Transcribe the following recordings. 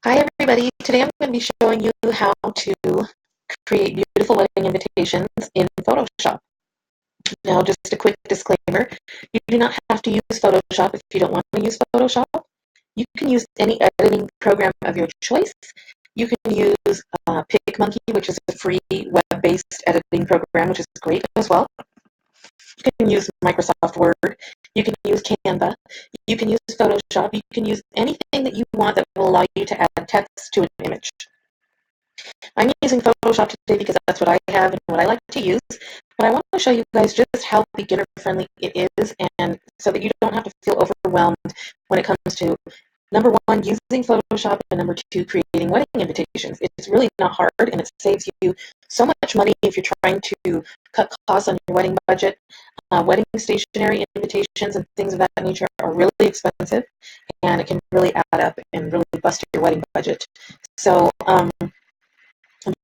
Hi everybody, today I'm going to be showing you how to create beautiful wedding invitations in Photoshop. Now just a quick disclaimer, you do not have to use Photoshop if you don't want to use Photoshop. You can use any editing program of your choice. You can use PicMonkey, which is a free web-based editing program, which is great as well. You can use Microsoft Word, you can use Canva, you can use Photoshop, you can use anything that you want that will allow you to add text to an image. I'm using Photoshop today because that's what I have and what I like to use, but I want to show you guys just how beginner friendly it is, and so that you don't have to feel overwhelmed when it comes to number one, using Photoshop, and number two, creating wedding invitations. It's really not hard, and it saves you so much money if you're trying to cut costs on your wedding budget. Wedding stationery invitations and things of that nature are really expensive, and it can really add up and really bust your wedding budget. So I'm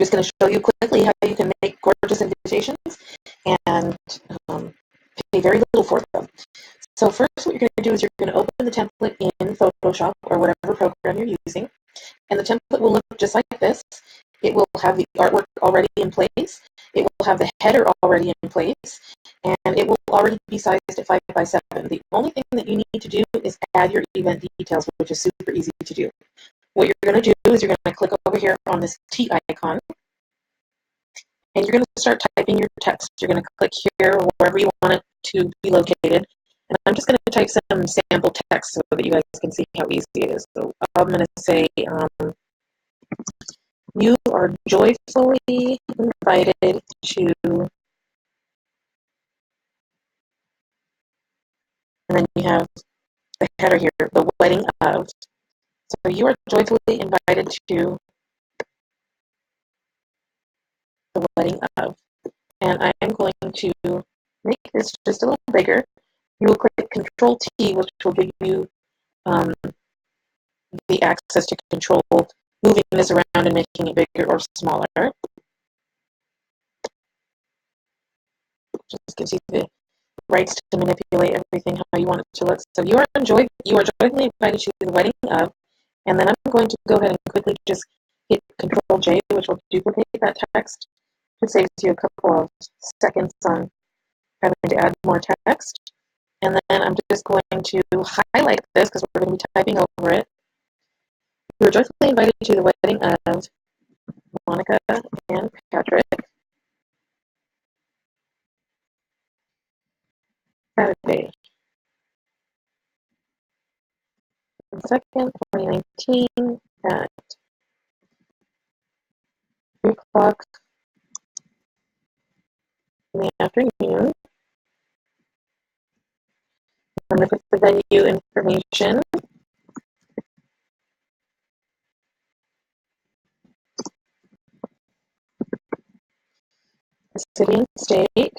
just going to show you quickly how you can make gorgeous invitations and pay very little for them. So first, what you're going to do is you're going to open the template in Photoshop or whatever program you're using, and the template will look just like this. It will have the artwork already in place, it will have the header already in place, and it will already be sized at 5x7. The only thing that you need to do is add your event details, which is super easy to do. What you're going to do is you're going to click over here on this T icon, and you're going to start typing your text. You're going to click here or wherever you want it to be located. And I'm just going to type some sample text so that you guys can see how easy it is. So I'm going to say, you are joyfully invited to, and then you have the header here, the wedding of. So you are joyfully invited to the wedding of. And I am going to make this just a little bigger. You will click Control T, which will give you the access to control moving this around and making it bigger or smaller. Just gives you the rights to manipulate everything how you want it to look. So you are joyfully invited to the wedding of, and then I'm going to go ahead and quickly just hit Control J, which will duplicate that text. It saves you a couple of seconds on having to add more text. And then I'm just going to highlight this because we're going to be typing over it. You are joyfully invited to the wedding of Monica and Patrick Saturday, 2nd, 2019 at 3 o'clock in the afternoon. I'm going to put the venue information. The city and state.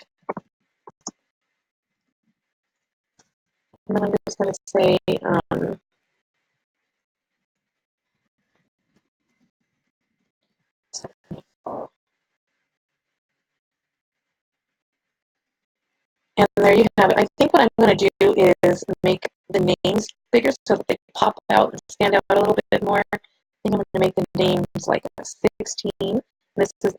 And then I'm just going to say and there you have it. I think what I'm going to do is make the names bigger so that they pop out and stand out a little bit more. I think I'm going to make the names like 16. This is,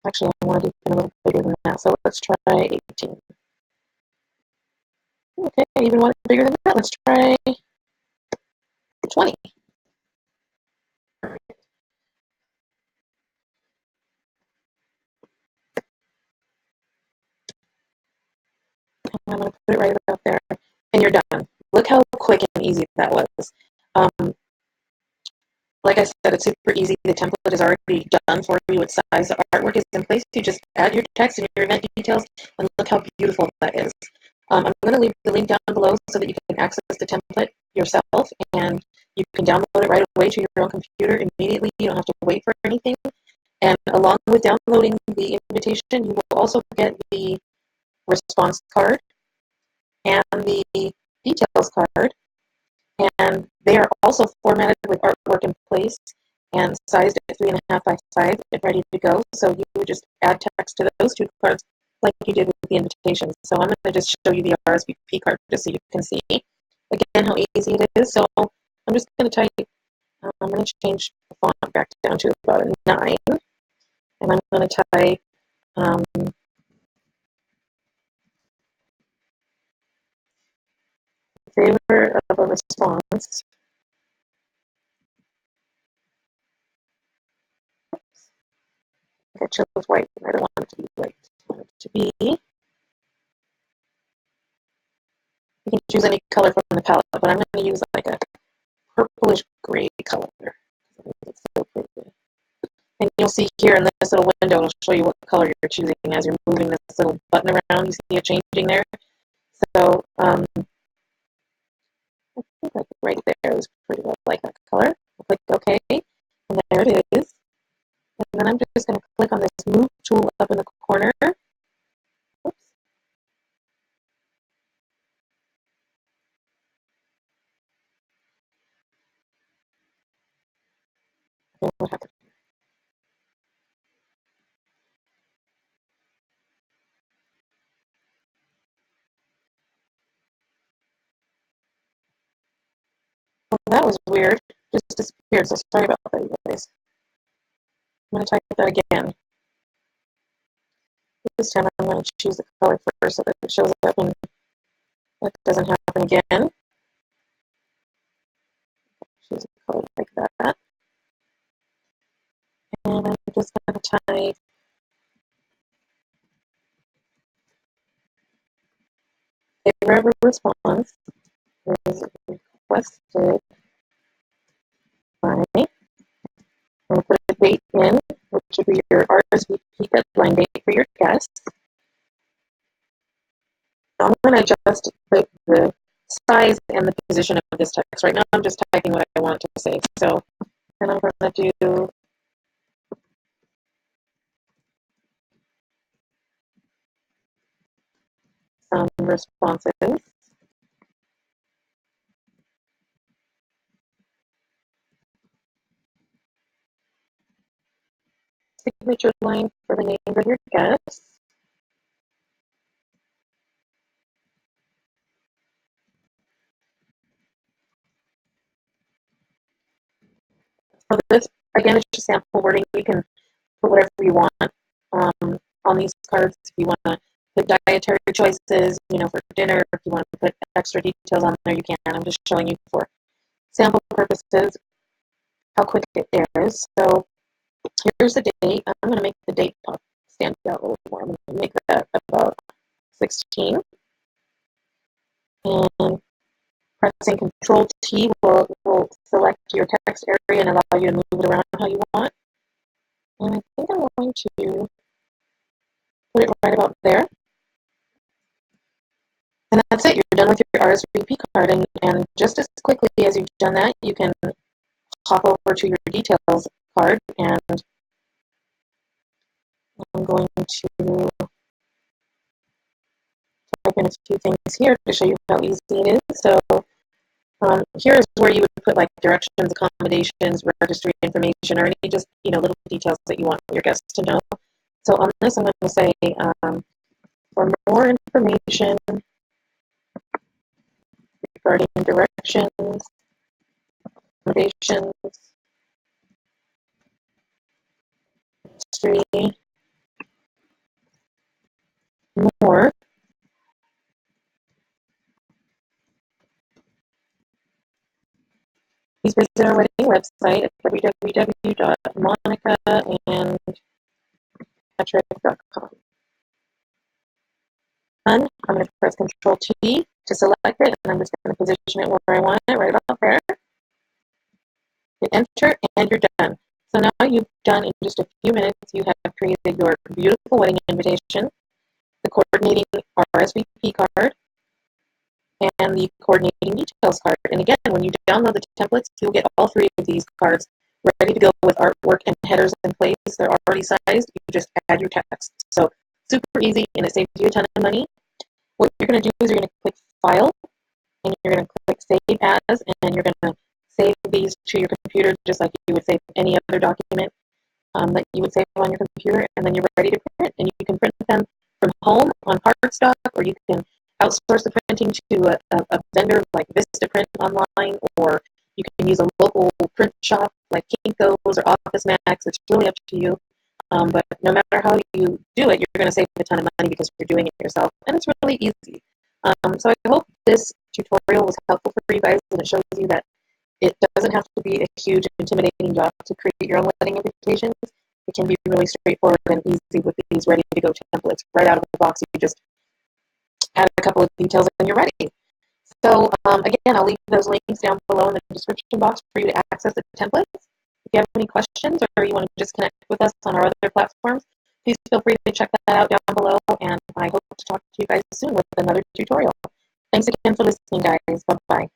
actually, I want to do it a little bigger than that. So let's try 18. Okay, I even want it bigger than that. Let's try 20. I'm going to put it right about there. And you're done. Look how quick and easy that was. Like I said, it's super easy. The template is already done for you. Its size, the artwork is in place. You just add your text and your event details, and look how beautiful that is. I'm going to leave the link down below so that you can access the template yourself, and you can download it right away to your own computer immediately. You don't have to wait for anything. And along with downloading the invitation, you will also get the response card and the details card, and they are also formatted with artwork in place and sized at 3.5 by 5 and ready to go. So you would just add text to those two cards like you did with the invitation. So I'm going to just show you the RSVP card just so you can see again how easy it is. So I'm just going to type, I'm going to change the font back down to about a 9, and I'm going to type favor of a response. I chose white, and I don't want it to be white. I want it to be, you can choose any color from the palette, but I'm going to use like a purplish gray color. I think it's so pretty. And you'll see here in this little window, it'll show you what color you're choosing as you're moving this little button around. You see it changing there. So I think like right there is pretty well like that color. I'll click OK, and there it is. And then I'm just going to click on this move tool up in the corner. Oops. Okay, what happened? Well, that was weird. Just disappeared. So sorry about that, you guys. I'm going to type that again. This time I'm going to choose the color first so that it shows up and that doesn't happen again. Choose a color like that. And I'm just going to type favor response is requested by, I'm going to put a date in, which should be your RSVP deadline date for your guest. I'm going to adjust the size and the position of this text. Right now I'm just typing what I want to say. So, and I'm going to do some responses. Signature line for the name of your guest. So this, again, is just sample wording. You can put whatever you want on these cards. If you want to put dietary choices, for dinner, if you want to put extra details on there, you can. I'm just showing you for sample purposes how quick it is. So here's the date. I'm going to make the date stand out a little more. I'm going to make that about 16. And pressing Control T will select your text area and allow you to move it around how you want. And I think I'm going to put it right about there. And that's it. You're done with your RSVP card. And just as quickly as you've done that, you can hop over to your details card. And I'm going to type in a few things here to show you how easy it is. So here is where you would put like directions, accommodations, registry information, or any just little details that you want your guests to know. So on this, I'm going to say for more information regarding directions, accommodations, registry, more, please visit our wedding website at www.monicaandpatrick.com. Done. I'm going to press Control T to select it, and I'm just going to position it where I want it, right about there. Hit enter, and you're done. So now you've done, in just a few minutes, you have created your beautiful wedding invitation, the coordinating RSVP card, and the coordinating details card. And again, when you download the templates, you'll get all three of these cards ready to go with artwork and headers in place. They're already sized. You just add your text. So super easy, and it saves you a ton of money. What you're going to do is you're going to click File, and you're going to click Save As, and you're going to save these to your computer just like you would save any other document that you would save on your computer, and then you're ready to print. And you can print them from home on cardstock, or you can outsource the printing to a vendor like Vistaprint online, or You can use a local print shop like Kinko's or Office Max. It's really up to you. But no matter how you do it, you're going to save a ton of money because you're doing it yourself, and it's really easy. So I hope this tutorial was helpful for you guys, and it shows you that it doesn't have to be a huge, intimidating job to create your own wedding invitations. It can be really straightforward and easy with these ready-to-go templates. Right out of the box, you just add a couple of details and you're ready. So again, I'll leave those links down below in the description box for you to access the templates. If you have any questions or you want to just connect with us on our other platforms, please feel free to check that out down below, and I hope to talk to you guys soon with another tutorial. Thanks again for listening, guys. Bye-bye.